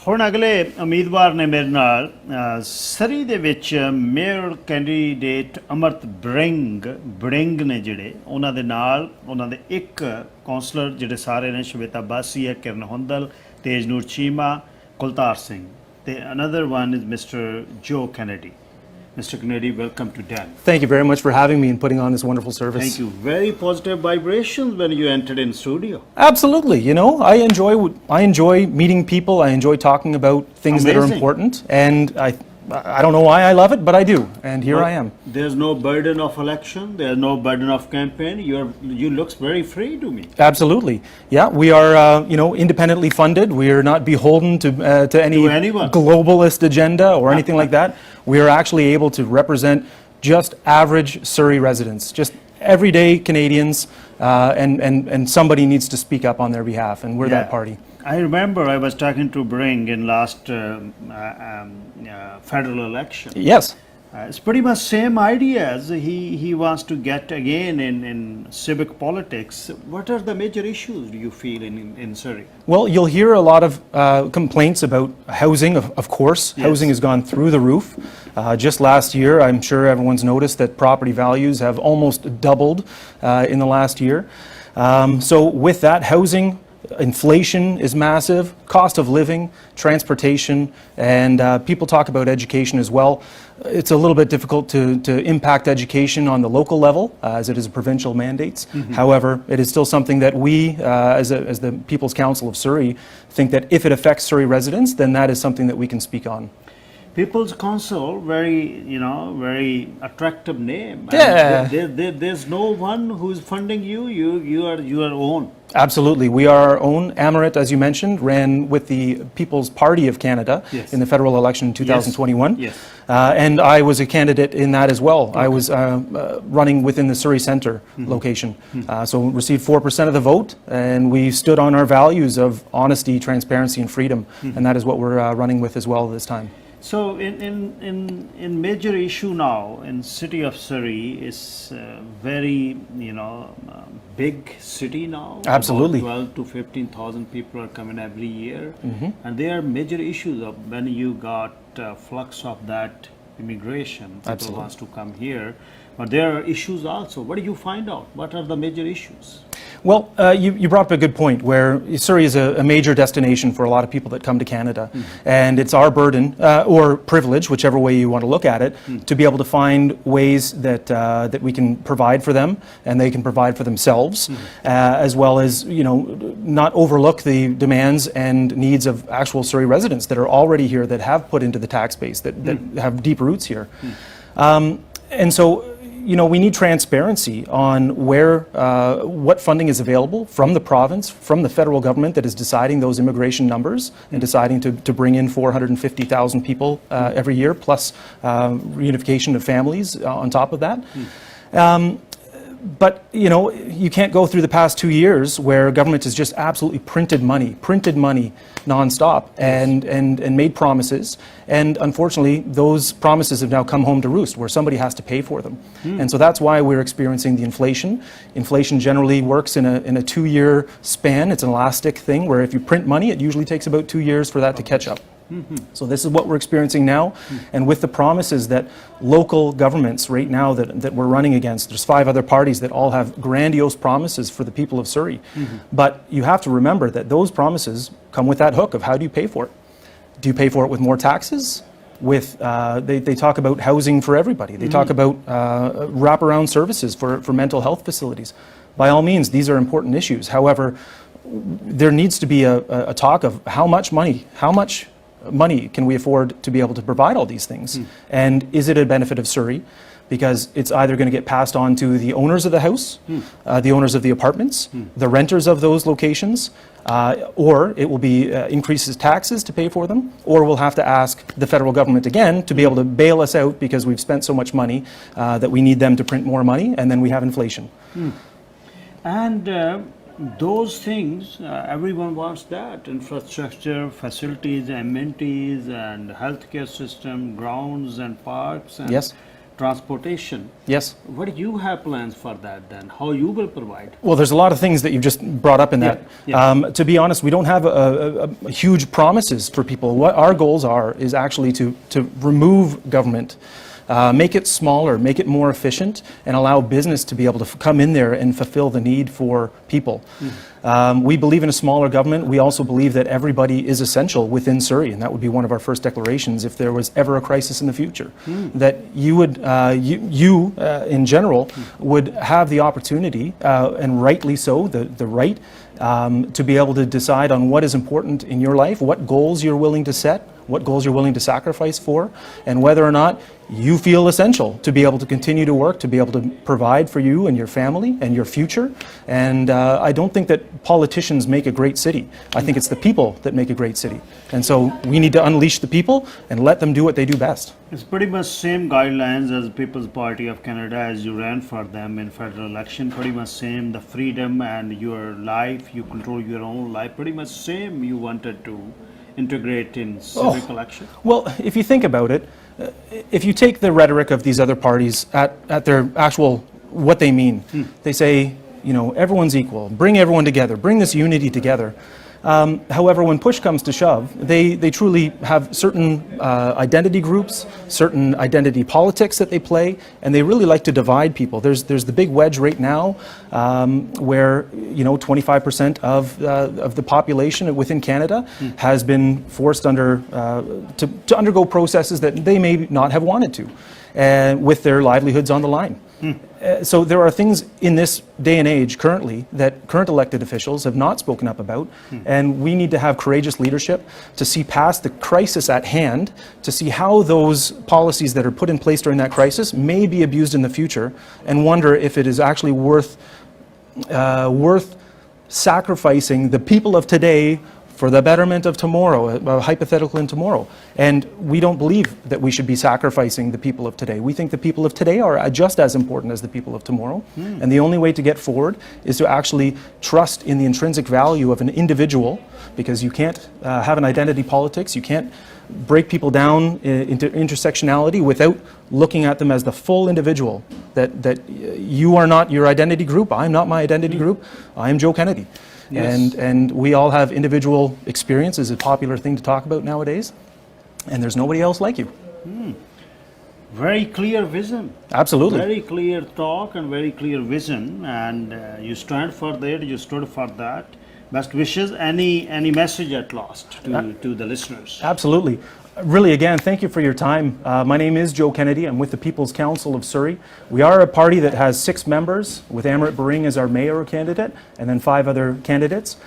ਹੁਣ ਅਗਲੇ ਉਮੀਦਵਾਰ ਨੇ ਮੇਰੇ ਨਾਲ ਸਰੀ ਦੇ ਵਿੱਚ ਮੇਅਰ ਕੈਂਡੀਡੇਟ ਅਮਰਤ ਬ੍ਰਿੰਗ ਨੇ ਜਿਹੜੇ ਉਹਨਾਂ ਦੇ ਨਾਲ ਉਹਨਾਂ ਦੇ ਇੱਕ ਕੌਂਸਲਰ ਜਿਹੜੇ ਸਾਰੇ ਨੇ ਸ਼ਵੇਤਾ ਬਾਸੀ ਹੈ, ਕਿਰਨ ਹੁੰਦਲ, ਤੇਜਨੂਰ ਚੀਮਾ, ਕੁਲਤਾਰ ਸਿੰਘ ਤੇ another one is Mr. Joe Kennedy. Mr. Kennedy, welcome to Dan. Thank you very much for having me and putting on this wonderful service. Thank you. Very positive vibrations when you entered in studio. Absolutely. You know, I enjoy meeting people. I enjoy talking about things that are important, and I don't know why I love it, but I do, and here I am. There's no burden of election. There's no burden of campaign. You looks very free to me. Absolutely. Yeah, we are independently funded. We are not beholden to any globalist agenda or anything like that. We are actually able to represent just average Surrey residents, just everyday Canadians, and somebody needs to speak up on their behalf, and we're that party. I remember I was talking to Bring in last federal election. Yes. It's pretty much same ideas he wants to get again in civic politics. What are the major issues do you feel in Surrey? Well, you'll hear a lot of complaints about housing, of course. Yes. Housing has gone through the roof. Just last year, I'm sure everyone's noticed that property values have almost doubled in the last year. So with that, housing, inflation is massive, cost of living, transportation, and people talk about education as well. It's a little bit difficult to impact education on the local level as it is provincial mandates. Mm-hmm. However, it is still something that we, as the People's Council of Surrey, think that if it affects Surrey residents, then that is something that we can speak on. People's Council, very attractive name. Yeah. There's no one who's funding you. You are your own. Absolutely. We are our own. Amaret, as you mentioned, ran with the People's Party of Canada in the federal election in 2021. Yes. And I was a candidate in that as well. Okay. I was running within the Surrey Centre location. So received 4% of the vote, and we stood on our values of honesty, transparency, and freedom. And that is what we're running with as well this time. So in major issue now in city of Surrey is very big city now. Absolutely. About 12 to 15,000 people are coming every year, and there are major issues of when you got flux of that immigration. People wants to come here, but there are issues also. What do you find out? What are the major issues? Well, you brought up a good point where Surrey is a major destination for a lot of people that come to Canada. And it's our burden, or privilege, whichever way you want to look at it, to be able to find ways that we can provide for them and they can provide for themselves, as well as, not overlook the demands and needs of actual Surrey residents that are already here, that have put into the tax base, that have deep roots here. And so, we need transparency on what funding is available from the province, from the federal government that is deciding those immigration numbers and deciding to bring in 450,000 people every year, plus reunification of families on top of that. But, you can't go through the past 2 years where government has just absolutely printed money nonstop and made promises. And unfortunately, those promises have now come home to roost where somebody has to pay for them. And so that's why we're experiencing the inflation. Inflation generally works in a 2-year span. It's an elastic thing where if you print money, it usually takes about 2 years for that to catch up. So this is what we're experiencing now, and with the promises that local governments right now that we're running against, there's 5 other parties that all have grandiose promises for the people of Surrey. But you have to remember that those promises come with that hook of how do you pay for it? Do you pay for it with more taxes? They talk about housing for everybody. They talk about wraparound services for mental health facilities. By all means, these are important issues. However, there needs to be a talk of how much money can we afford to be able to provide all these things? And is it a benefit of Surrey? Because it's either going to get passed on to the owners of the house, the owners of the apartments, the renters of those locations, or it will be increases taxes to pay for them, or we'll have to ask the federal government again to be able to bail us out because we've spent so much money that we need them to print more money, and then we have inflation. And those things, everyone wants that. Infrastructure, facilities, amenities, and healthcare system, grounds and parks. And yes. transportation. Yes. What do you have plans for that then? How you will provide? Well, there's a lot of things that you've just brought up in that. Yeah. To be honest, we don't have a huge promises for people. What our goals are is actually to remove government, make it smaller, make it more efficient, and allow business to be able to come in there and fulfill the need for people. We believe in a smaller government. We also believe that everybody is essential within Surrey, and that would be one of our first declarations if there was ever a crisis in the future. That you would, in general, would have the opportunity, and rightly so, the right to be able to decide on what is important in your life, what goals you're willing to set, what goals you're willing to sacrifice for, and whether or not you feel essential to be able to continue to work, to be able to provide for you and your family and your future. And I don't think that politicians make a great city. I think it's the people that make a great city. And so we need to unleash the people and let them do what they do best. It's pretty much same guidelines as People's Party of Canada as you ran for them in federal election. Pretty much same, the freedom and your life, you control your own life. Pretty much same you wanted to integrate in civic election. Well, if you think about it, if you take the rhetoric of these other parties at their actual, what they mean, they say, you know, everyone's equal, bring everyone together, bring this unity together. However, when push comes to shove, they truly have certain identity groups, certain identity politics that they play, and they really like to divide people. There's the big wedge right now where, you know, 25% of the population within Canada has been forced under to undergo processes that they may not have wanted to, with their livelihoods on the line. So there are things in this day and age currently that current elected officials have not spoken up about, and we need to have courageous leadership to see past the crisis at hand, to see how those policies that are put in place during that crisis may be abused in the future, and wonder if it is actually worth sacrificing the people of today for the betterment of tomorrow, a hypothetical in tomorrow. And we don't believe that we should be sacrificing the people of today. We think the people of today are just as important as the people of tomorrow. And the only way to get forward is to actually trust in the intrinsic value of an individual, because you can't have an identity politics, you can't break people down into intersectionality without looking at them as the full individual, that you are not your identity group, I'm not my identity group, I am Joe Kennedy. Yes. And we all have individual experiences, a popular thing to talk about nowadays, and there's nobody else like you. Very clear vision. Absolutely. Very clear talk and very clear vision, and you stand for that, you stood for that. Best wishes. Any message at last to the listeners? Absolutely. Really, again, thank you for your time. My name is Joe Kennedy. I'm with the People's Council of Surrey. We are a party that has 6 members, with Amrit Baring as our mayor candidate, and then 5 other candidates.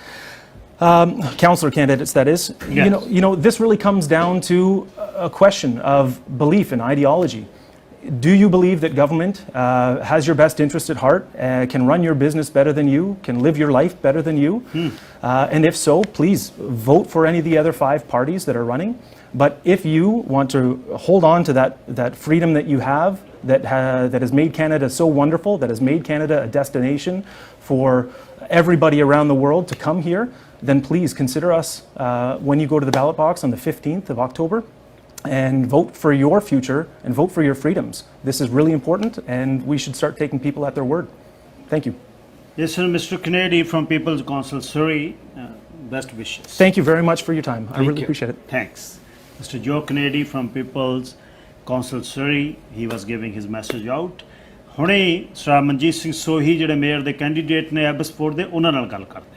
Councillor candidates, that is. Yes. You know, this really comes down to a question of belief and ideology. Do you believe that government has your best interest at heart, can run your business better than you, can live your life better than you? And if so, please vote for any of the other 5 parties that are running. But if you want to hold on to that freedom that you have, that has made Canada so wonderful, that has made Canada a destination for everybody around the world to come here, then please consider us when you go to the ballot box on the 15th of October. And vote for your future and vote for your freedoms. This is really important, and we should start taking people at their word. Thank you. Yes, sir. Mr. Kennedy from People's Council Surrey, best wishes. Thank you very much for your time. I really appreciate it. Thanks. Mr. Joe Kennedy from People's Council Surrey, he was giving his message out. ਹੁਣੇ sir Manjeet Singh Sohi ਜਿਹੜੇ mayor ਦੇ candidate ਨੇ ਐਬਸਪੋਰਟ ਦੇ ਉਹਨਾਂ ਨਾਲ ਗੱਲ ਕਰਦੇ